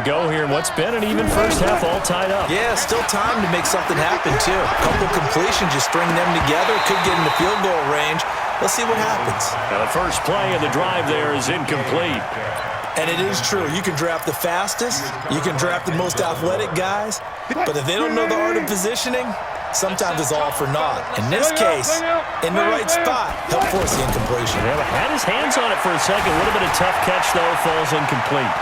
Go here in what's been an even first half, all tied up. Yeah, still time to make something happen, too. A couple completions, just string them together. Could get into field goal range. Let's see what happens. Now the first play of the drive there is incomplete. And it is true. You can draft the fastest. You can draft the most athletic guys. But if they don't know the art of positioning, sometimes it's all for naught. In this case, in the right spot, help force the incompletion. Yeah, had his hands on it for a second. Would have been a tough catch, though. Falls incomplete.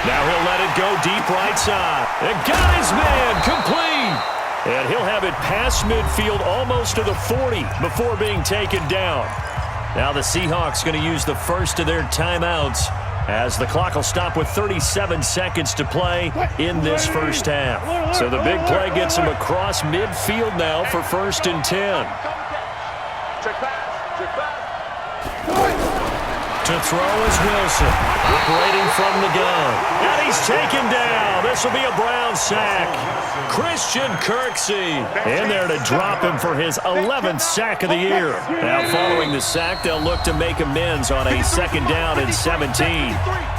Now he'll let it go deep right side. And got his man complete. And he'll have it past midfield almost to the 40 before being taken down. Now the Seahawks going to use the first of their timeouts as the clock will stop with 37 seconds to play in this first half. So the big play gets him across midfield now for 1st and 10. To throw is Wilson, operating from the gun. And he's taken down. This will be a Brown sack. Christian Kirksey in there to drop him for his 11th sack of the year. Now following the sack, they'll look to make amends on a 2nd down and 17.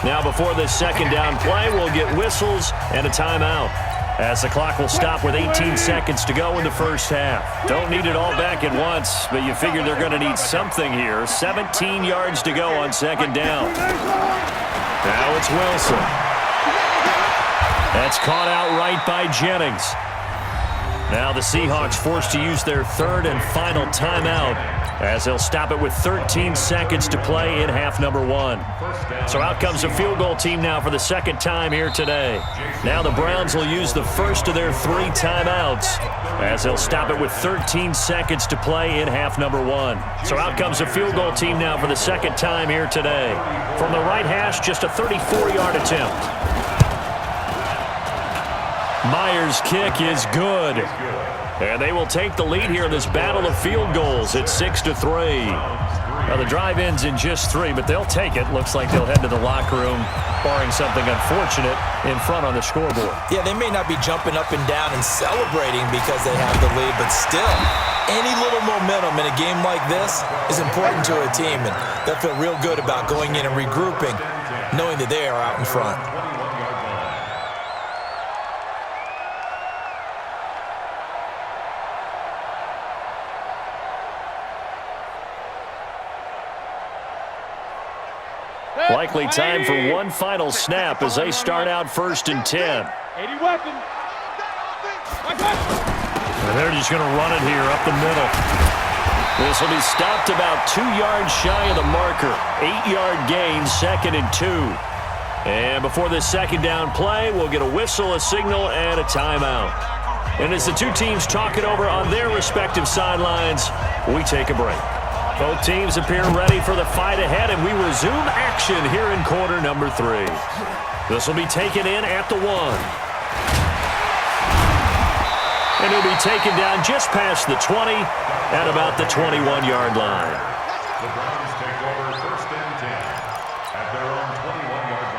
Now before this 2nd down play, we'll get whistles and a timeout, as the clock will stop with 18 seconds to go in the first half. Don't need it all back at once, but you figure they're going to need something here. 17 yards to go on 2nd down. Now it's Wilson. That's caught out right by Jennings. Now the Seahawks forced to use their 3rd and final timeout, as they'll stop it with 13 seconds to play in half number 1. So out comes the field goal team now for the 2nd time here today. Now the Browns will use the first of their 3 timeouts, as they'll stop it with 13 seconds to play in half number 1. So out comes the field goal team now for the 2nd time here today. From the right hash, just a 34-yard attempt. Myers' kick is good. And they will take the lead here in this battle of field goals at 6-3. Now the drive ends in just 3, but they'll take it. Looks like they'll head to the locker room, barring something unfortunate in front on the scoreboard. Yeah, they may not be jumping up and down and celebrating because they have the lead, but still, any little momentum in a game like this is important to a team, and they'll feel real good about going in and regrouping, knowing that they are out in front. Likely time for one final snap as they start out 1st and 10. 80 weapon. And they're just going to run it here up the middle. This will be stopped about 2 yards shy of the marker. 8-yard gain, 2nd and 2. And before this 2nd down play, we'll get a whistle, a signal, and a timeout. And as the two teams talk it over on their respective sidelines, we take a break. Both teams appear ready for the fight ahead, and we resume action here in quarter number 3. This will be taken in at the 1. And he'll be taken down just past the 20 at about the 21-yard line. The Browns take over 1st and 10 at their own 21-yard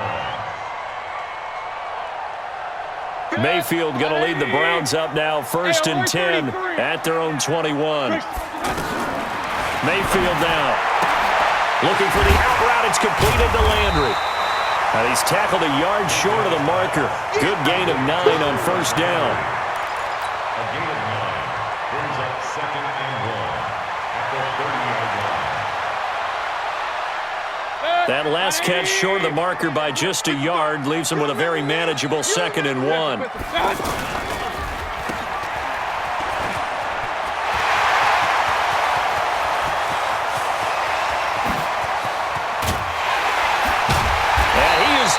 line. Mayfield going to lead the Browns up now 1st and 10 at their own 21. Mayfield now, looking for the out route. It's completed to Landry. And he's tackled a yard short of the marker. Good gain of 9 on 1st down. A gain of 9 brings up 2nd and 1 at the 30-yard line. That last catch short of the marker by just a yard leaves him with a very manageable 2nd and 1.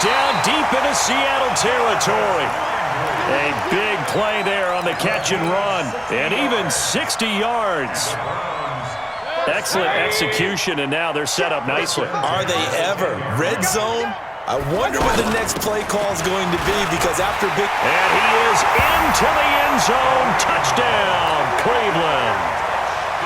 Down deep into Seattle territory. A big play there on the catch and run, and even 60 yards. Excellent execution, and now they're set up nicely. Are they ever? Red zone? I wonder what the next play call is going to be, because after big... And he is into the end zone. Touchdown, Cleveland.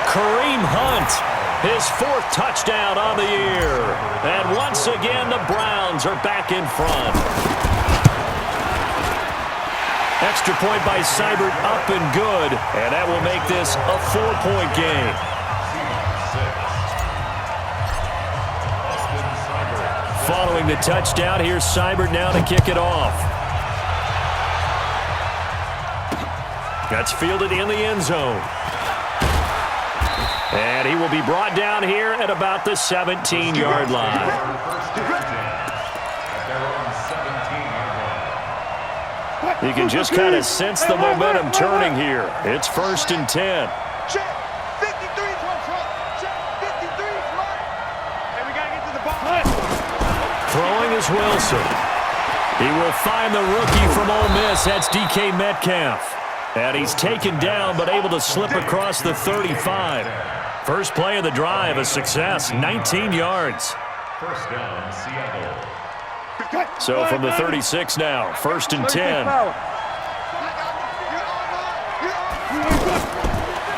Kareem Hunt, his 4th touchdown on the year. And once again, the Browns are back in front. Extra point by Seibert, up and good. And that will make this a 4-point game. following the touchdown. Here's Seibert now to kick it off. That's fielded in the end zone. And he will be brought down here at about the 17-yard line. You can just kind of sense the momentum turning here. It's 1st and 10. Throwing is Wilson. He will find the rookie from Ole Miss. That's DK Metcalf. And he's taken down but able to slip across the 35. First play of the drive, a success, 19 yards. First down, Seattle. So from the 36 now, 1st and 10.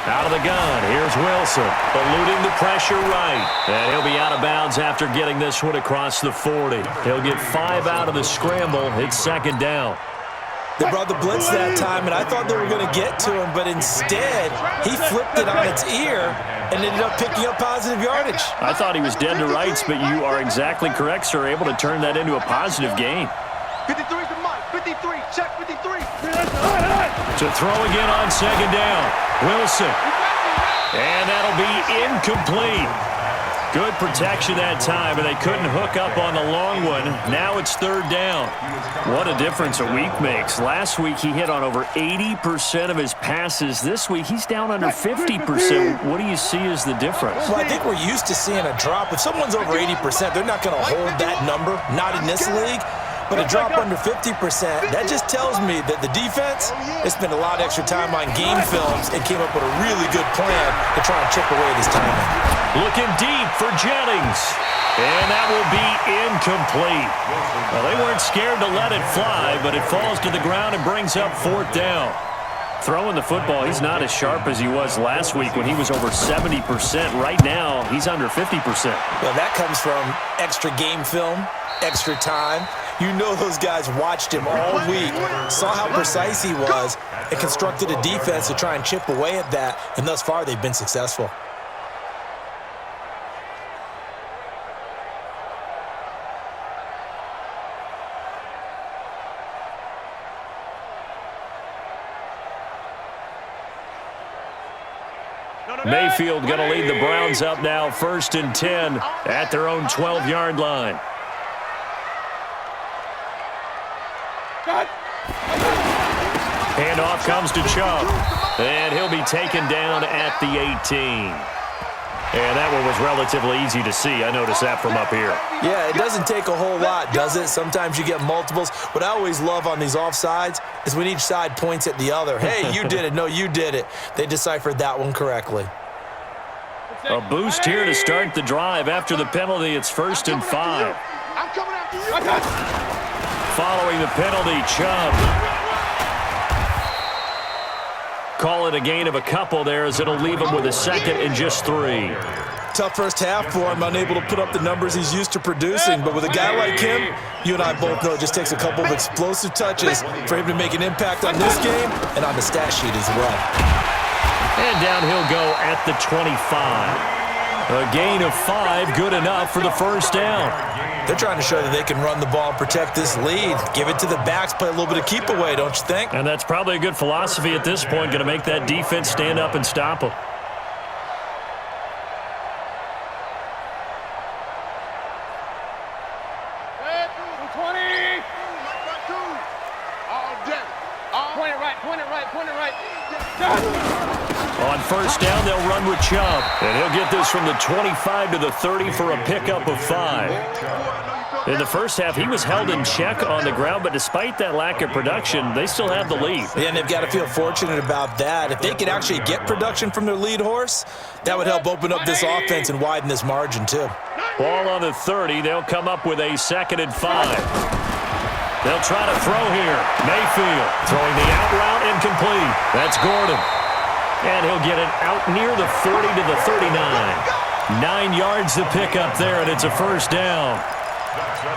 Out of the gun, here's Wilson, eluding the pressure right. And he'll be out of bounds after getting this one across the 40. He'll get 5 out of the scramble. It's 2nd down. They brought the blitz that time, and I thought they were going to get to him, but instead, he flipped it on its ear and ended up picking up positive yardage. I thought he was dead to rights, but you are exactly correct, sir. Able to turn that into a positive gain. 53 to Mike. 53. Check 53. To throw again on 2nd down. Wilson. And that'll be incomplete. Good protection that time, and they couldn't hook up on the long one. Now it's 3rd down. What a difference a week makes. Last week he hit on over 80% of his passes. This week he's down under 50%. What do you see as the difference? Well, I think we're used to seeing a drop. If someone's over 80%, they're not going to hold that number, not in this league. But a drop under 50%, that just tells me that the defense has spent a lot of extra time on game films and came up with a really good plan to try and chip away at his timing. Looking deep for Jennings. And that will be incomplete. Well, they weren't scared to let it fly, but it falls to the ground and brings up 4th down. Throwing the football, he's not as sharp as he was last week when he was over 70%. Right now, he's under 50%. Well, that comes from extra game film, extra time. You know those guys watched him all week, saw how precise he was, and constructed a defense to try and chip away at that, and thus far they've been successful. Mayfield going to lead the Browns up now, 1st and 10 at their own 12-yard line. Handoff comes to Chubb, and he'll be taken down at the 18. And that one was relatively easy to see. I noticed that from up here. Yeah, it doesn't take a whole lot, does it? Sometimes you get multiples. What I always love on these offsides is when each side points at the other. Hey, you did it. No, you did it. They deciphered that one correctly. A boost here to start the drive. After the penalty, it's 1st and 5. Following the penalty, Chubb. Call it a gain of a couple there, as it'll leave him with a 2nd and just 3. Tough first half for him, unable to put up the numbers he's used to producing. But with a guy like him, you and I both know it just takes a couple of explosive touches for him to make an impact on this game and on the stat sheet as well. And down he'll go at the 25. A gain of 5, good enough for the 1st down. They're trying to show that they can run the ball and protect this lead. Give it to the backs, play a little bit of keep away, don't you think? And that's probably a good philosophy at this point, going to make that defense stand up and stop them. On 1st down, they'll run with Chubb. And he'll get this from the 25 to the 30 for a pickup of 5. In the first half, he was held in check on the ground, but despite that lack of production, they still have the lead. Yeah, and they've got to feel fortunate about that. If they could actually get production from their lead horse, that would help open up this offense and widen this margin too. Ball on the 30. They'll come up with a 2nd and 5. They'll try to throw here. Mayfield throwing the out route incomplete. That's Gordon. And he'll get it out near the 40 to the 39. 9 yards to pick up there, and it's a 1st down.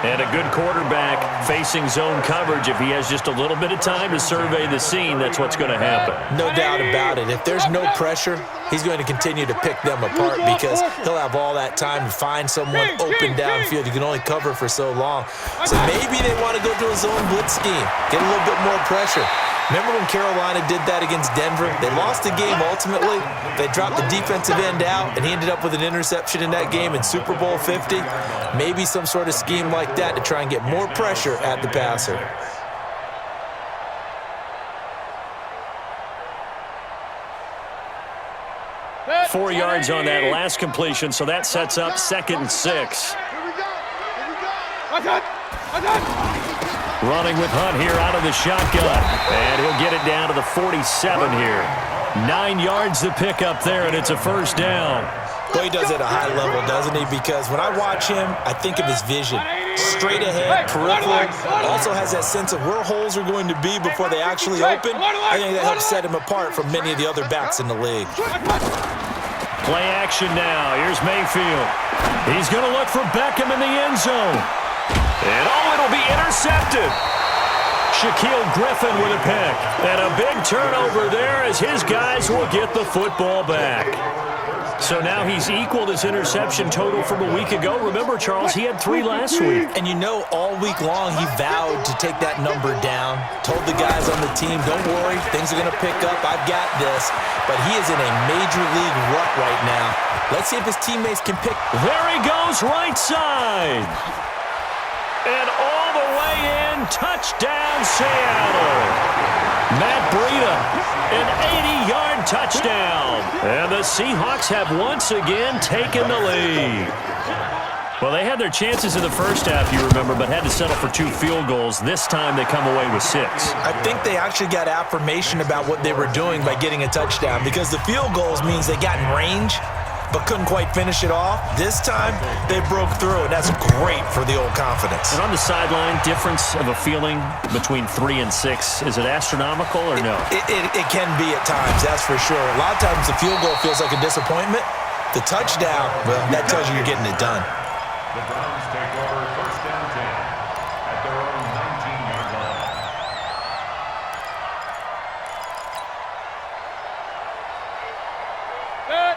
And a good quarterback facing zone coverage. If he has just a little bit of time to survey the scene, that's what's going to happen. No doubt about it. If there's no pressure, he's going to continue to pick them apart because he'll have all that time to find someone open downfield. You can only cover for so long. So maybe they want to go to a zone blitz scheme, get a little bit more pressure. Remember when Carolina did that against Denver? They lost the game ultimately. They dropped the defensive end out, and he ended up with an interception in that game in Super Bowl 50. Maybe some sort of scheme like that to try and get more pressure at the passer. Four yards on that last completion, so that sets up 2nd and 6. Running with Hunt here out of the shotgun. And he'll get it down to the 47 here. 9 yards to pick up there, and it's a first down. Boy, he does it at a high level, doesn't he? Because when I watch him, I think of his vision. Straight ahead, peripheral. Also has that sense of where holes are going to be before they actually open. I think that helps set him apart from many of the other backs in the league. Play action now. Here's Mayfield. He's going to look for Beckham in the end zone. And it'll be intercepted. Shaquille Griffin with a pick. And a big turnover there as his guys will get the football back. So now he's equaled his interception total from a week ago. Remember, Charles, he had 3 last week. And you know, all week long he vowed to take that number down. Told the guys on the team, don't worry, things are going to pick up. I've got this. But he is in a major league rut right now. Let's see if his teammates can pick. There he goes, right side. And all the way in, touchdown Seattle. Matt Breida, an 80-yard touchdown. And the Seahawks have once again taken the lead. Well, they had their chances in the first half, you remember, but had to settle for 2 field goals. This time they come away with 6. I think they actually got affirmation about what they were doing by getting a touchdown because the field goals means they got in range but couldn't quite finish it off. This time, they broke through, and that's great for the old confidence. And on the sideline, difference of a feeling between 3 and 6, is it astronomical or no? It can be at times, that's for sure. A lot of times the field goal feels like a disappointment. The touchdown, well, that tells you you're getting it done. The Browns take over 1st and 10 at their own 19-yard line.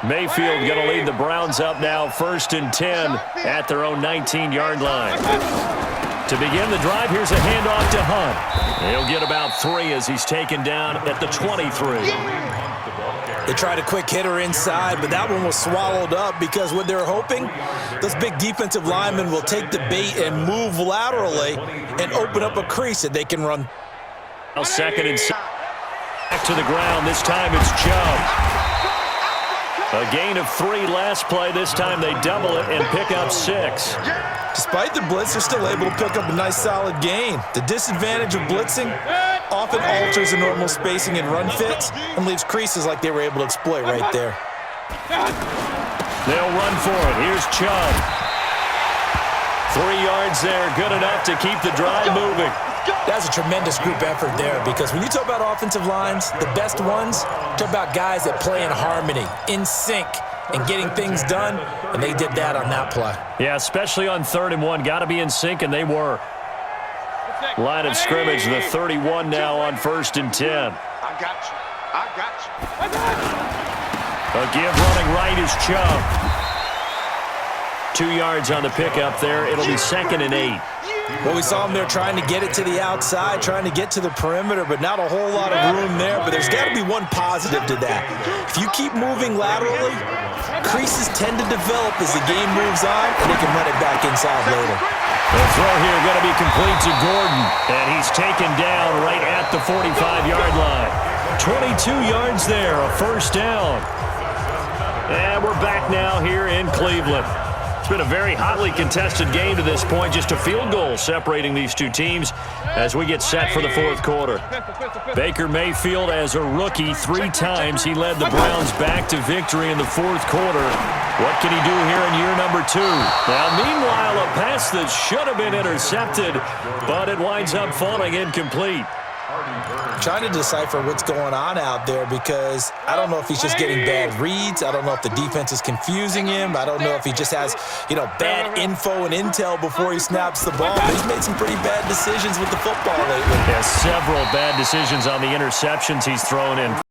Mayfield going to lead the Browns up now 1st and 10 at their own 19-yard line. To begin the drive, here's a handoff to Hunt. He'll get about 3 as he's taken down at the 23. They tried a quick hitter inside, but that one was swallowed up because what they're hoping, those big defensive linemen will take the bait and move laterally and open up a crease that they can run. Now 2nd and 7. Back to the ground. This time it's Chubb. A gain of 3 last play. This time they double it and pick up 6. Despite the blitz, they're still able to pick up a nice solid gain. The disadvantage of blitzing often alters the normal spacing and run fits and leaves creases like they were able to exploit right there. They'll run for it. Here's Chubb. 3 yards there, good enough to keep the drive moving. That's a tremendous group effort there because when you talk about offensive lines, the best ones, talk about guys that play in harmony, in sync, and getting things done, and they did that on that play. Yeah, especially on 3rd and 1. Got to be in sync, and they were. Line of scrimmage, the 31 now on 1st and 10. I got you. I got you. A give running right is Chubb. 2 yards on the pickup there. It'll be 2nd and 8. Well, we saw him there trying to get it to the outside, trying to get to the perimeter, but not a whole lot of room there. But there's got to be one positive to that. If you keep moving laterally, creases tend to develop as the game moves on, and they can run it back inside later. The throw here going to be complete to Gordon, and he's taken down right at the 45-yard line. 22 yards there, a first down. And we're back now here in Cleveland. It's been a very hotly contested game to this point. Just a field goal separating these two teams as we get set for the 4th quarter. Baker Mayfield, as a rookie, 3 times he led the Browns back to victory in the 4th quarter. What can he do here in year number 2? Now, meanwhile, a pass that should have been intercepted, but it winds up falling incomplete. trying to decipher what's going on out there because I don't know if he's just getting bad reads. I don't know if the defense is confusing him. I don't know if he just has, bad info and intel before he snaps the ball. But he's made some pretty bad decisions with the football lately. Yeah, several bad decisions on the interceptions he's thrown in.